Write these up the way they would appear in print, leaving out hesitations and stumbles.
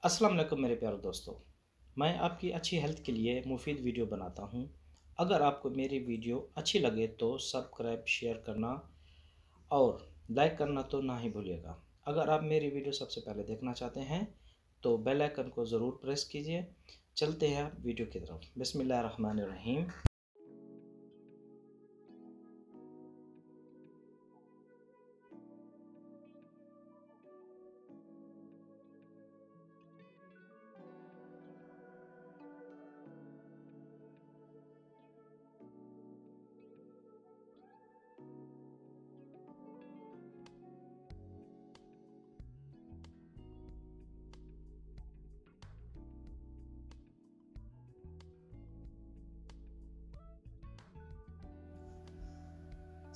अस्सलाम वालेकुम मेरे प्यारे दोस्तों। मैं आपकी अच्छी हेल्थ के लिए मुफीद वीडियो बनाता हूँ। अगर आपको मेरी वीडियो अच्छी लगे तो सब्सक्राइब शेयर करना और लाइक करना तो ना ही भूलिएगा। अगर आप मेरी वीडियो सबसे पहले देखना चाहते हैं तो बेल आइकन को ज़रूर प्रेस कीजिए। चलते हैं वीडियो की तरफ। बिस्मिल्लाहिर्रहमानिर्रहीम।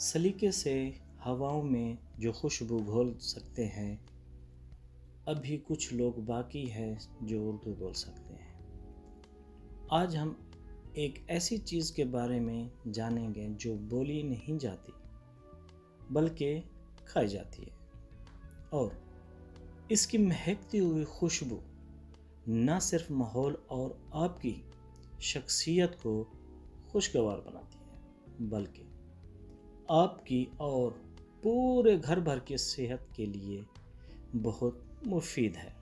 सलीके से हवाओं में जो खुशबू घोल सकते हैं, अभी कुछ लोग बाकी हैं जो उर्दू बोल सकते हैं। आज हम एक ऐसी चीज़ के बारे में जानेंगे जो बोली नहीं जाती बल्कि खाई जाती है, और इसकी महकती हुई खुशबू न सिर्फ माहौल और आपकी शख्सियत को खुशगवार बनाती है बल्कि आपकी और पूरे घर भर की सेहत के लिए बहुत मुफीद है।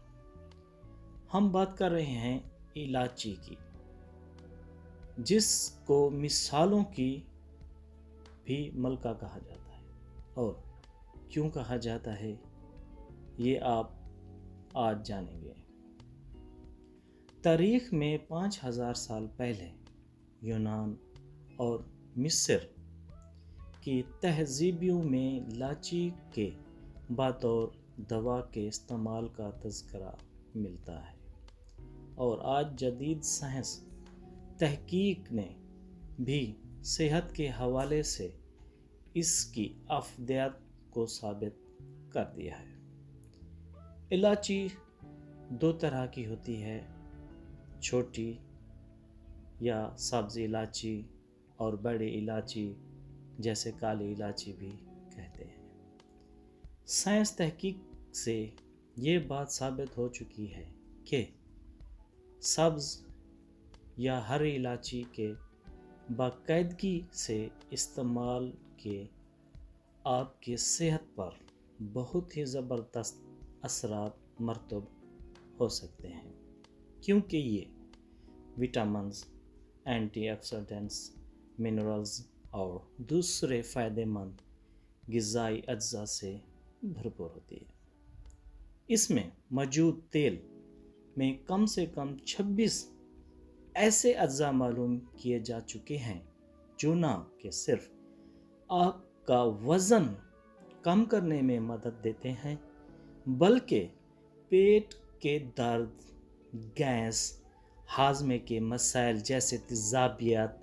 हम बात कर रहे हैं इलायची की, जिसको मिसालों की भी मलका कहा जाता है। और क्यों कहा जाता है ये आप आज जानेंगे। तारीख में 5000 साल पहले यूनान और मिस्र की तहजीबियों में इलायची के बतौर दवा के इस्तेमाल का तज़किरा मिलता है, और आज जदीद साइंस तहकीक ने भी सेहत के हवाले से इसकी अफदियत को साबित कर दिया है। इलायची दो तरह की होती है, छोटी या सब्ज़ इलायची और बड़ी इलायची जैसे काली इलायची भी कहते हैं। साइंस तहकीक से ये बात साबित हो चुकी है कि सब्ज़ या हरी इलायची के बाकायदगी से इस्तेमाल के आपकी सेहत पर बहुत ही ज़बरदस्त असरात मरतब हो सकते हैं, क्योंकि ये विटामिन्स, एंटीऑक्सीडेंट्स, मिनरल्स और दूसरे फ़ायदेमंद ग़िज़ाई अज्जा से भरपूर होती है। इसमें मौजूद तेल में कम से कम 26 ऐसे अज्जा मालूम किए जा चुके हैं जो ना कि सिर्फ आपका वज़न कम करने में मदद देते हैं बल्कि पेट के दर्द, गैस, हाजमे के मसाइल जैसे तेज़ाबियत,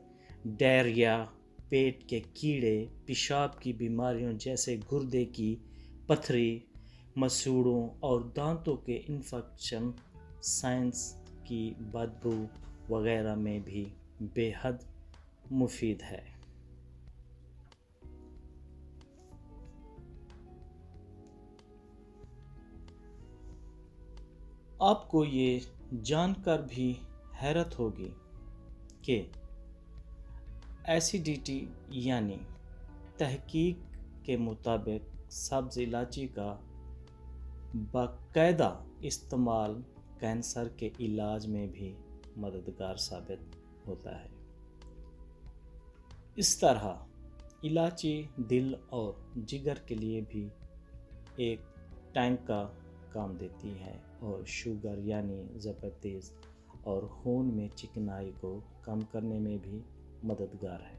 डायरिया, पेट के कीड़े, पेशाब की बीमारियों जैसे गुर्दे की पथरी, मसूड़ों और दांतों के इन्फेक्शन, साइंस की बदबू वगैरह में भी बेहद मुफीद है। आपको ये जानकर भी हैरत होगी कि एसिडिटी यानी तहकीक के मुताबिक सब्ज़ इलायची का बाकायदा इस्तेमाल कैंसर के इलाज में भी मददगार साबित होता है। इस तरह इलायची दिल और जिगर के लिए भी एक टैंक का काम देती है और शुगर यानी ज़बरदस्त और खून में चिकनाई को कम करने में भी मददगार है।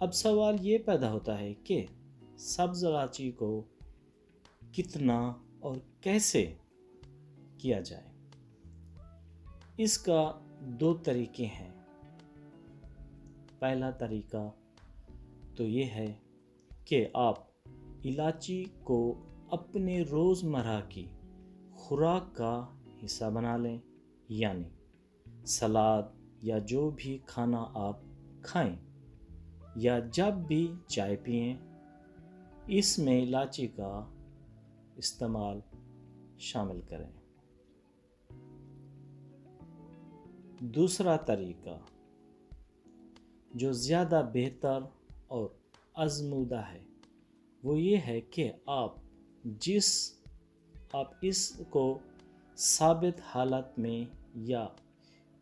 अब सवाल ये पैदा होता है कि सब्ज़ इलायची को कितना और कैसे किया जाए। इसका दो तरीके हैं। पहला तरीका तो ये है कि आप इलायची को अपने रोज़मर्रा की खुराक का हिस्सा बना लें, यानी सलाद या जो भी खाना आप खाएं या जब भी चाय पिएं, इसमें इलायची का इस्तेमाल शामिल करें। دوسرا طریقہ جو زیادہ بہتر اور آزمودہ ہے وہ یہ ہے کہ آپ اس کو ثابت حالت میں یا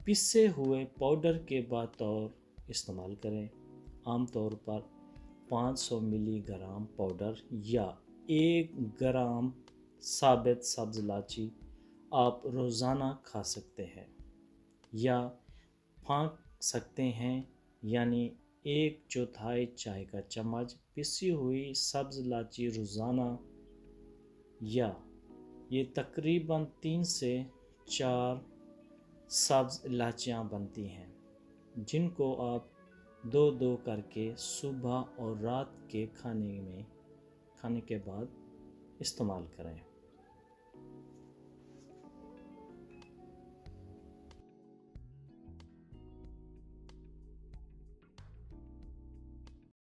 پسے ہوئے پاؤڈر کے بطور استعمال کریں۔ عام طور پر 500 ملی گرام پاؤڈر یا 1 گرام ثابت سبز الائچی آپ روزانہ کھا سکتے ہیں یا پھینک سکتے ہیں، یعنی 1/4 چائے کا چمچ پسی ہوئی سبز الائچی روزانہ، یا یہ تقریباً 3 سے 4 سبز الائچیاں بنتی ہیں جن کو آپ 2 کر کے صبح اور رات کے کھانے کے بعد استعمال کریں۔